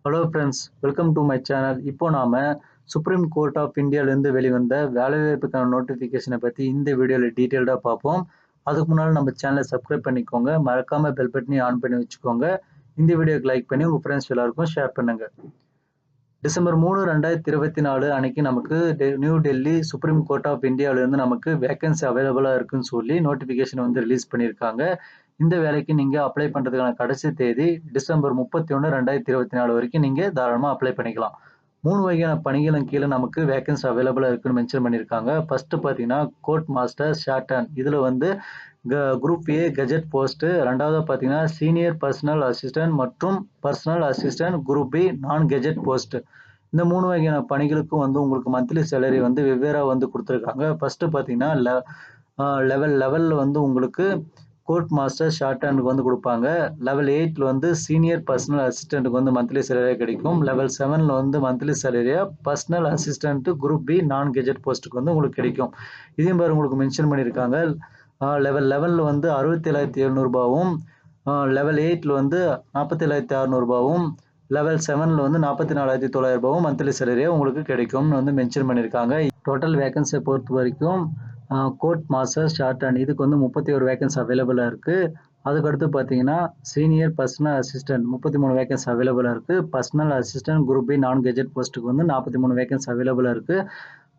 Hello friends, welcome to my channel. இப்போ நாம supreme court of இந்தியாவிலேருந்து வெளிவந்த வேலைவாய்ப்புக்கான நோட்டிஃபிகேஷனை பற்றி இந்த வீடியோவில் டீட்டெயில்டாக பார்ப்போம். அதுக்கு முன்னால் நம்ம சேனலை சப்ஸ்கிரைப் பண்ணிக்கோங்க, மறக்காமல் பெல் பட்டனையும் ஆன் பண்ணி வச்சுக்கோங்க. இந்த வீடியோக்கு லைக் பண்ணி உங்கள் ஃப்ரெண்ட்ஸ் எல்லாருக்கும் ஷேர் பண்ணுங்க. டிசம்பர் 3, 2024 அன்னைக்கு நமக்கு New Delhi supreme court of இந்தியாவிலேருந்து நமக்கு வேகன்சி அவைலபிளாக இருக்குன்னு சொல்லி நோட்டிஃபிகேஷன் வந்து ரிலீஸ் பண்ணியிருக்காங்க. இந்த வேலைக்கு நீங்கள் அப்ளை பண்ணுறதுக்கான கடைசி தேதி டிசம்பர் 31, 2024 வரைக்கும் நீங்கள் தாராளமாக அப்ளை பண்ணிக்கலாம். 3 வகையான பணிகளும் கீழே நமக்கு வேகன்சி அவைலபிளாக இருக்குன்னு மென்ஷன் பண்ணியிருக்காங்க. ஃபர்ஸ்ட் பார்த்தீங்கன்னா கோர்ட் மாஸ்டர் ஷார்ட் ஹேண்ட், இதில் வந்து குரூப் ஏ கெஜெட் போஸ்ட். ரெண்டாவது பார்த்தீங்கன்னா சீனியர் பர்சனல் அசிஸ்டன்ட் மற்றும் personal assistant group B non gazette post. இந்த 3 வகையான பணிகளுக்கும் வந்து உங்களுக்கு மந்த்லி சேலரி வந்து வெவ்வேறா வந்து கொடுத்துருக்காங்க. ஃபர்ஸ்ட் பார்த்தீங்கன்னா லெவலில் வந்து உங்களுக்கு கோர்ட் மாஸ்டர் ஷார்ட் ஹேண்டுக்கு வந்து கொடுப்பாங்க. லெவல் 8 வந்து சீனியர் பர்சனல் அசிஸ்டன்ட்டுக்கு வந்து மந்த்லி சேலரியாக கிடைக்கும். லெவல் 7 வந்து மந்த்லி சேலரியாக personal assistant group B non gazetted போஸ்ட்டுக்கு வந்து உங்களுக்கு கிடைக்கும். இதையும் பாரு உங்களுக்கு மென்ஷன் பண்ணியிருக்காங்க. லெவல் 11 வந்து 67,700 லெவல் 8 வந்து 47,600 லெவல் 7 வந்து 44,900 மந்த்லி சேலரியாக உங்களுக்கு கிடைக்கும்னு வந்து மென்ஷன் பண்ணியிருக்காங்க. டோட்டல் வேகன்சியை பொறுத்த வரைக்கும் கோர்ட் மாஸ்டர் ஷார்ட் ஹேண்ட் இதுக்கு வந்து 31 வேகன்சி அவைலபிளாக இருக்குது. அதுக்கடுத்து பார்த்தீங்கன்னா சீனியர் பர்சனல் அசிஸ்டன்ட் 33 வேகன்சி அவைலபிளாக இருக்குது. Personal assistant group B non gazetted போஸ்ட்டுக்கு வந்து 43 வேகன்சி அவைலபிளாக இருக்குது.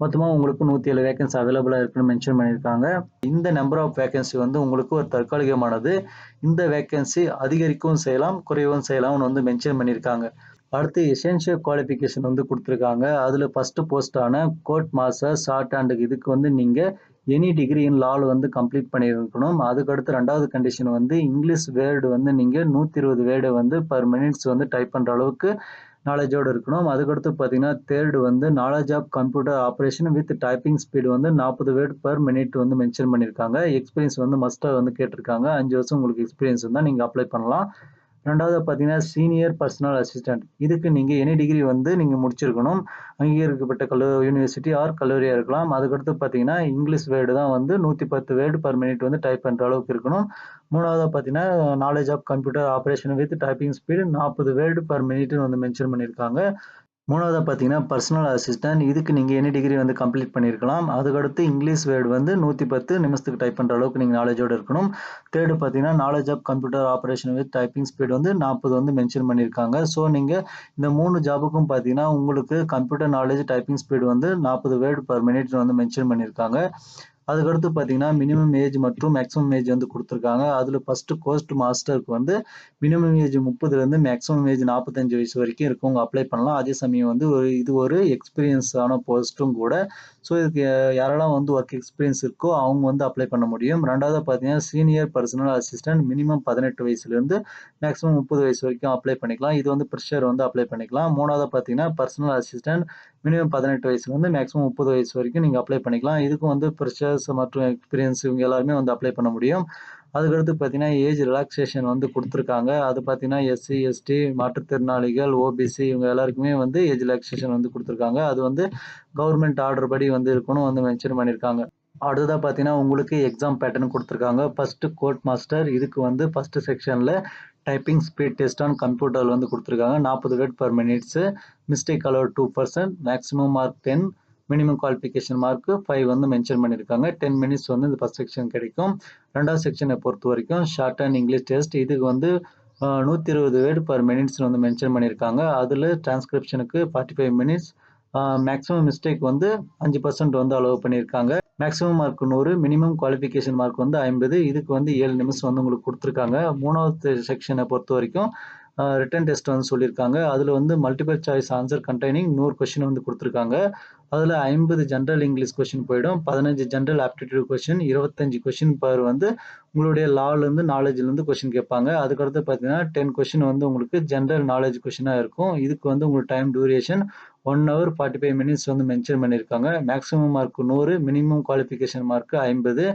மொத்தமாக உங்களுக்கு 107 வேகன்சி அவைலபிளாக இருக்குன்னு மென்ஷன் பண்ணியிருக்காங்க. இந்த நம்பர் ஆஃப் வேகன்சி வந்து உங்களுக்கு ஒரு தற்காலிகமானது. இந்த வேகன்சி அதிகரிக்கவும் செய்யலாம், குறையவும் செய்யலாம்னு வந்து மென்ஷன் பண்ணியிருக்காங்க. அடுத்து எசென்ஷியல் குவாலிஃபிகேஷன் வந்து கொடுத்துருக்காங்க. அதில் ஃபர்ஸ்ட் போஸ்டான கோர்ட் மாஸ்டர் ஷார்ட் ஹேண்டுக்கு இதுக்கு வந்து நீங்கள் எனி டிகிரி இன் லாவில் வந்து கம்ப்ளீட் பண்ணியிருக்கணும். அதுக்கடுத்து ரெண்டாவது கண்டிஷன் வந்து இங்கிலீஷ் வேர்டு வந்து நீங்கள் 120 வேர்டை வந்து பர் மினிட்ஸ் வந்து டைப் பண்ணுற அளவுக்கு நாலேஜோடு இருக்கணும். அதுக்கடுத்து பார்த்தீங்கன்னா தேர்டு வந்து knowledge of computer operation with typing speed வந்து 40 வேர்டு பர் மினிட் வந்து மென்ஷன் பண்ணியிருக்காங்க. எக்ஸ்பீரியன்ஸ் வந்து மஸ்ட்டாக வந்து கேட்டிருக்காங்க. 5 வருஷம் உங்களுக்கு எக்ஸ்பீரியன்ஸ் இருந்தால் நீங்கள் அப்ளை பண்ணலாம். ரெண்டாவது பார்த்தீங்கன்னா சீனியர் பர்சனல் அசிஸ்டன்ட் இதுக்கு நீங்கள் எனி டிகிரி வந்து நீங்கள் முடிச்சிருக்கணும். அங்கீகரிக்கப்பட்ட யூனிவர்சிட்டி ஆர் கல்லூரியாக இருக்கலாம். அதுக்கடுத்து பார்த்தீங்கன்னா இங்கிலீஷ் வேர்டு தான் வந்து 110 வேர்டு பர் மினிட் வந்து டைப் பண்ணுற அளவுக்கு இருக்கணும். மூணாவது பார்த்தீங்கன்னா knowledge of computer operation with typing speed 40 word per மினிட்னு வந்து மென்ஷன் பண்ணியிருக்காங்க. மூணாவது பார்த்தீங்கன்னா பர்சனல் அசிஸ்டன்ட் இதுக்கு நீங்கள் எனி டிகிரி வந்து கம்ப்ளீட் பண்ணியிருக்கலாம். அதுக்கடுத்து இங்கிலீஷ் வேர்டு வந்து 110 நிமிஷத்துக்கு டைப் பண்ணுற அளவுக்கு நீங்கள் நாலேஜோடு இருக்கணும். தேர்டு பார்த்தீங்கன்னா knowledge of computer operation with typing speed வந்து 40 வந்து மென்ஷன் பண்ணியிருக்காங்க. ஸோ நீங்கள் இந்த 3 ஜாபுக்கும் பார்த்தீங்கன்னா உங்களுக்கு கம்ப்யூட்டர் நாலேஜ் டைப்பிங் ஸ்பீடு வந்து 40 வேர்டு பர் மினிட் வந்து மென்ஷன் பண்ணியிருக்காங்க. அதுக்கடுத்து பார்த்தீங்கன்னா மினிமம் ஏஜ் மற்றும் மேக்ஸிமம் ஏஜ் வந்து கொடுத்துருக்காங்க. அதில் ஃபர்ஸ்ட் கோஸ்ட் மாஸ்டருக்கு வந்து மினிமம் ஏஜ் 30லேருந்து மேக்ஸிமம் ஏஜ் 45 வயசு வரைக்கும் இருக்கவங்க அப்ளை பண்ணலாம். அதே சமயம் வந்து இது ஒரு எக்ஸ்பீரியன்ஸான போஸ்ட்டும் கூட. ஸோ இதுக்கு யாரெல்லாம் வந்து ஒர்க் எக்ஸ்பீரியன்ஸ் இருக்கோ அவங்க வந்து அப்ளை பண்ண முடியும். ரெண்டாவது பார்த்தீங்கன்னா சீனியர் பர்சனல் அசிஸ்டன்ட் மினிமம் 18 வயசுலேருந்து மேக்ஸிமம் 30 வயசு வரைக்கும் அப்ளை பண்ணிக்கலாம். இது வந்து ஃப்ரெஷர் வந்து அப்ளை பண்ணிக்கலாம். மூணாவது பார்த்தீங்கன்னா பர்சனல் அசிஸ்டன்ட் மினிமம் 18 வயசுலேருந்து மேக்ஸிமம் 30 வயசு வரைக்கும் நீங்கள் அப்ளை பண்ணிக்கலாம். இதுக்கும் வந்து ஃப்ரெஷர்ஸ் மற்றும் எக்ஸ்பீரியன்ஸ் இவங்க எல்லாருமே வந்து அப்ளை பண்ண முடியும். அதுக்கடுத்து பார்த்தீங்கன்னா ஏஜ் ரிலாக்ஸேஷன் வந்து கொடுத்துருக்காங்க. அது பார்த்தீங்கன்னா எஸ்சி எஸ்டி மாற்றுத்திறனாளிகள் ஓபிசி இவங்க எல்லாருக்குமே வந்து ஏஜ் ரிலாக்ஸேஷன் வந்து கொடுத்துருக்காங்க. அது வந்து கவர்மெண்ட் ஆர்டர் படி வந்து இருக்கணும் வந்து மென்ஷன் பண்ணியிருக்காங்க. அடுத்ததாக பார்த்தீங்கன்னா உங்களுக்கு எக்ஸாம் பேட்டர்ன் கொடுத்துருக்காங்க. ஃபர்ஸ்ட் கோர்ட் மாஸ்டர் இதுக்கு வந்து ஃபர்ஸ்ட் செக்ஷனில் typing speed test on computer வந்து கொடுத்துருக்காங்க. 40 word per minutes, mistake allowed 2%, maximum mark 10, minimum qualification mark 5 வந்து மென்ஷன் பண்ணியிருக்காங்க. 10 மினிட்ஸ் வந்து இந்த ஃபர்ஸ்ட் செக்ஷன் கிடைக்கும். ரெண்டாவது செக்ஷனை பொறுத்த வரைக்கும் ஷார்ட் அண்ட் இங்கிலீஷ் டெஸ்ட் இதுக்கு வந்து 120 வேர்டு பர் மினிட்ஸ் வந்து மென்ஷன் பண்ணியிருக்காங்க. அதில் டிரான்ஸ்கிரிப்ஷனுக்கு 45 மினிட்ஸ், மேக்ஸிமம் மிஸ்டேக் வந்து 5% வந்து அலோவ் பண்ணியிருக்காங்க. Maximum mark 100, minimum qualification mark வந்து 50. இதுக்கு வந்து 7 நிமிஷம் வந்து உங்களுக்கு கொடுத்துருக்காங்க. மூணாவது செக்ஷனை பொறுத்த வரைக்கும் ரிட்டன் டெஸ்ட் வந்து சொல்லியிருக்காங்க. அதில் வந்து multiple choice answer containing 100 question வந்து கொடுத்துருக்காங்க. அதில் 50 ஜென்ரல் இங்கிலீஷ் கொஸ்டின் போயிடும், 15 general aptitude question, 25 question per வந்து உங்களுடைய லாலேருந்து நாலேஜ்லேருந்து கொஸ்டின் கேட்பாங்க. அதுக்கடுத்து பார்த்தீங்கன்னா 10 கொஸ்டின் வந்து உங்களுக்கு ஜென்ரல் நாலேஜ் கொஸ்டினாக இருக்கும். இதுக்கு வந்து உங்களுக்கு டைம் டியூரேஷன் 1 hour 45 minutes வந்து மென்ஷன் பண்ணியிருக்காங்க. Maximum mark 100, minimum qualification mark 50.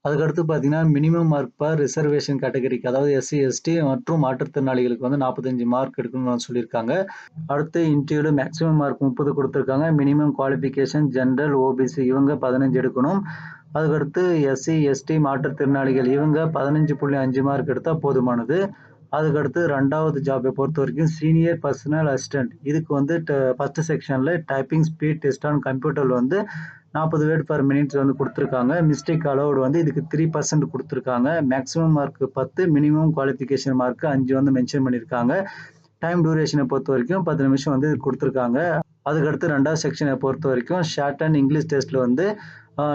அதுக்கடுத்து பார்த்தீங்கன்னா மினிமம் மார்க் பர் ரிசர்வேஷன் கேட்டகரிக்கு அதாவது எஸ்சி எஸ்டி மற்றும் மாற்றுத்திறனாளிகளுக்கு வந்து 45 மார்க் எடுக்கணும்னு சொல்லியிருக்காங்க. அடுத்து இன்டர்வியூவில் மேக்ஸிமம் மார்க் 30 கொடுத்துருக்காங்க. மினிமம் குவாலிஃபிகேஷன் ஜென்ரல் ஓபிசி இவங்க 15 எடுக்கணும். அதுக்கடுத்து எஸ்சி எஸ்டி மாற்றுத்திறனாளிகள் இவங்க 15.5 மார்க் எடுத்தால் போதுமானது. அதுக்கடுத்து 2வது ஜாப்பை பொறுத்தவரைக்கும் சீனியர் பர்சனல் அசிஸ்டன்ட். இதுக்கு வந்து ஃபர்ஸ்ட் செக்ஷன்ல டைப்பிங் ஸ்பீட் டெஸ்ட் ஆன் கம்ப்யூட்டர்ல வந்து 40 வேர்ட் பர் மினிட்ஸ் வந்து குடுத்துருக்காங்க. மிஸ்டேக் அலோவ்ட் வந்து இதுக்கு 3% குடுத்துருக்காங்க. Maximum mark 10, minimum qualification mark 5 வந்து மென்ஷன் பண்ணியிருக்காங்க. டைம் டியூரேஷனை பொறுத்தவரைக்கும் 10 நிமிஷம் வந்து குடுத்துருக்காங்க. அதுக்கடுத்து 2வது செக்ஷனை பொறுத்தவரைக்கும் ஷார்ட் அண்ட் இங்கிலீஷ் டெஸ்ட்ல வந்து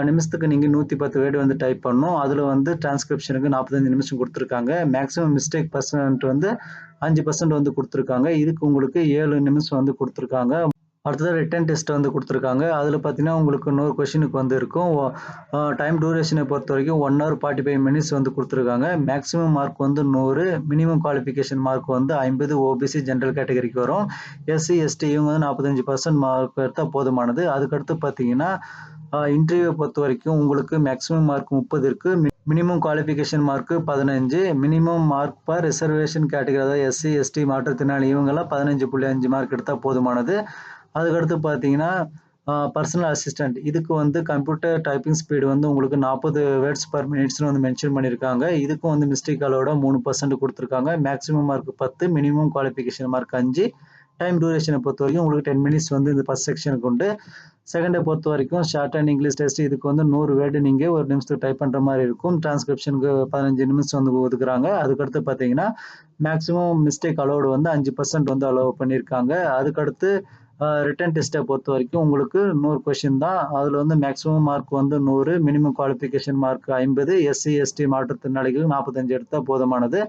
நிமிஷத்துக்கு நீங்க 110 வேர்ட் வந்து டைப் பண்ணணும். அதுல வந்து டிரான்ஸ்கிரிப்ஷனுக்கு 45 நிமிஷம் குடுத்துருக்காங்க. மேக்ஸிமம் மிஸ்டேக் பெர்சன்ட் வந்து 5% வந்து குடுத்துருக்காங்க. இதுக்கு உங்களுக்கு 7 நிமிஷம் வந்து குடுத்துருக்காங்க. அடுத்தது ரிட்டன் டெஸ்ட் வந்து குடுத்துருக்காங்க. அதுல பார்த்தீங்கன்னா, உங்களுக்கு 100 கொஸ்டினுக்கு வந்து இருக்கும். டைம் டியூரேஷனை பொறுத்தவரைக்கும் 1 ஹவர் 45 மினிட்ஸ் வந்து குடுத்துருக்காங்க. மேக்ஸிமம் மார்க் வந்து 100, மினிமம் குவாலிஃபிகேஷன் மார்க் வந்து 50 ஓபிசி ஜெனரல் கேட்டகரிக்கு வரும். எஸ்சி, எஸ்டி இவங்க வந்து 45% மார்க் எடுத்தா போதுமானது. அதுக்கடுத்து பார்த்தீங்கன்னா, இன்டர்வியூ பொறுத்தவரைக்கும் உங்களுக்கு மேக்ஸிமம் மார்க் 30 இருக்கு. Minimum qualification mark 15, minimum mark for reservation category அதாவது எஸ்சி, எஸ்டி மாற்றுத்திறனாளி இவங்கெல்லாம் 15.5 மார்க் எடுத்தா போதுமானது. அதுக்கடுத்து பார்த்தீங்கன்னா, பர்சனல் அசிஸ்டன்ட் இதுக்கு வந்து கம்ப்யூட்டர் டைப்பிங் ஸ்பீடு வந்து உங்களுக்கு 40 வேர்ட்ஸ் பர் மினிட்ஸ்னு வந்து மென்ஷன் பண்ணியிருக்காங்க. இதுக்கும் வந்து மிஸ்டேக் அலோட 3% குடுத்துருக்காங்க. Maximum mark 10, minimum qualification mark 5. Time டியூரேஷனை பொறுத்தவரைக்கும் உங்களுக்கு 10 மினிட்ஸ் வந்து இந்த ஃபர்ஸ்ட் செக்ஷனுக்கு உண்டு. செகண்டை பொறுத்த வரைக்கும் ஷார்ட் அண்ட் இங்கிலீஷ் டெஸ்ட் இதுக்கு வந்து 100 வேர்டு நீங்க ஒரு நிமிஷத்துக்கு டைப் பண்ற மாதிரி இருக்கும். டிரான்ஸ்கிரிப்ஷனுக்கு 15 நிமிஷம் வந்து ஒதுக்குறாங்க. அதுக்கடுத்து பார்த்தீங்கன்னா, மேக்ஸிமம் மிஸ்டேக் அலோடு வந்து 5% வந்து அலோவ் பண்ணியிருக்காங்க. அதுக்கடுத்து ரிட்டன் டெஸ்ட்டை பொறுத்த வரைக்கும் உங்களுக்கு 100 கொஸ்டின் தான். அதுல வந்து மேக்ஸிமம் மார்க் வந்து 100, minimum qualification mark 50, SC, ST மாற்றுத்திறனாளிகள் 45 எடுத்தா போதுமானது.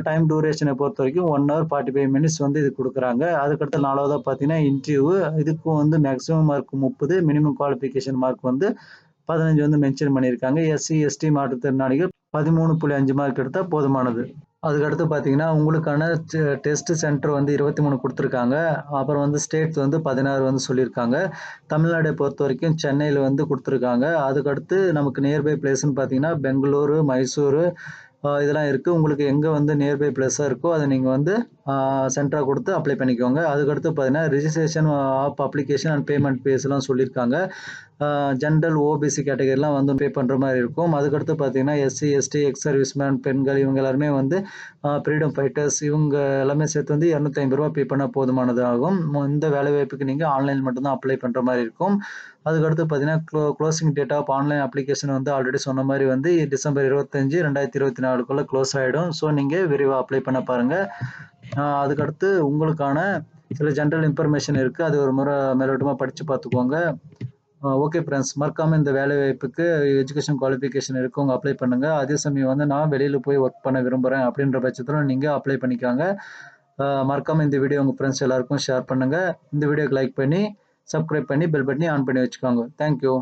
டைம் டியூரேஷனை பொறுத்த வரைக்கும் 1 ஹவர் 45 மினிட்ஸ் வந்து இது குடுக்குறாங்க. அதுக்கடுத்து 4வதா பார்த்தீங்கன்னா, இன்டர்வியூ இதுக்கும் வந்து maximum mark 30, minimum qualification mark வந்து 15 வந்து மென்ஷன் பண்ணியிருக்காங்க. எஸ்சி, எஸ்டி மாற்றுத்திறனாளிகள் 13.5 மார்க் எடுத்தா போதுமானது. அதுக்கடுத்து பார்த்தீங்கன்னா, உங்களுக்கான டெஸ்ட் சென்டர் வந்து 23 குடுத்துருக்காங்க. அப்புறம் வந்து ஸ்டேட்ஸ் வந்து 16 வந்து சொல்லியிருக்காங்க. தமிழ்நாட பொறுத்தவரைக்கும் சென்னையில வந்து குடுத்துருக்காங்க. அதுக்கடுத்து நமக்கு நியர்பை பிளேஸ்ன்னு பார்த்தீங்கன்னா, பெங்களூரு, மைசூரு இதெல்லாம் இருக்கு. உங்களுக்கு எங்க வந்து நியர்பை பிளேஸா இருக்கோ அத நீங்க வந்து சென்டரா குடுத்து அப்ளை பண்ணிக்கோங்க. அதுக்கடுத்து பார்த்தீங்கன்னா, registration of application and payment ஃபீஸ்லாம் சொல்லியிருக்காங்க. ஜெனரல் ஓபிசி கேட்டகரிலாம் வந்து பே பண்ற மாரி இருக்கும். அதுக்கடுத்து பார்த்தீங்கன்னா, எஸ்சி, எஸ்டி, எக்ஸ் சர்வீஸ்மேன், பெண்கள் இவங்க எல்லாருமே வந்து ஃப்ரீடம் ஃபைட்டர்ஸ் இவங்க எல்லாமே சேர்த்து வந்து ரூ. 250 பே பண்ணா போதுமானது ஆகும். இந்த வேலைவாய்ப்புக்கு நீங்க ஆன்லைன் மட்டும் தான் அப்ளை பண்ற மாரி இருக்கும். அதுக்கடுத்து பார்த்தீங்கன்னா, closing date of online application வந்து ஆல்ரெடி சொன்ன மாரி வந்து டிசம்பர் 25, 2024க்குள்ள க்ளோஸ் ஆயிடும். ஸோ நீங்க விரைவா அப்ளை பண்ண பாருங்க. அதுக்கடுத்து உங்களுக்கான சில ஜெனரல் இன்ஃபர்மேஷன் இருக்கு. அது ஒரு முறை மேலோட்டமா படிச்சு பார்த்துக்கோங்க. ஓகே ஃப்ரெண்ட்ஸ், மறக்காம இந்த வேலைவாய்ப்புக்கு எஜுகேஷன் குவாலிஃபிகேஷன் இருக்கவங்க அப்ளை பண்ணுங்க. அதே சமயம் வந்து நான் வெளியில போய் ஒர்க் பண்ண விரும்புறேன் அப்படின்ற பட்சத்துல நீங்க அப்ளை பண்ணிக்கோங்க. மறக்காம இந்த வீடியோ உங்க ஃப்ரெண்ட்ஸ் எல்லாருக்கும் ஷேர் பண்ணுங்க. இந்த வீடியோக்கு லைக் பண்ணி, சப்ஸ்கிரைப் பண்ணி, பெல் பட்டனை ஆன் பண்ணி வச்சுக்கோங்க. தேங்க்யூ.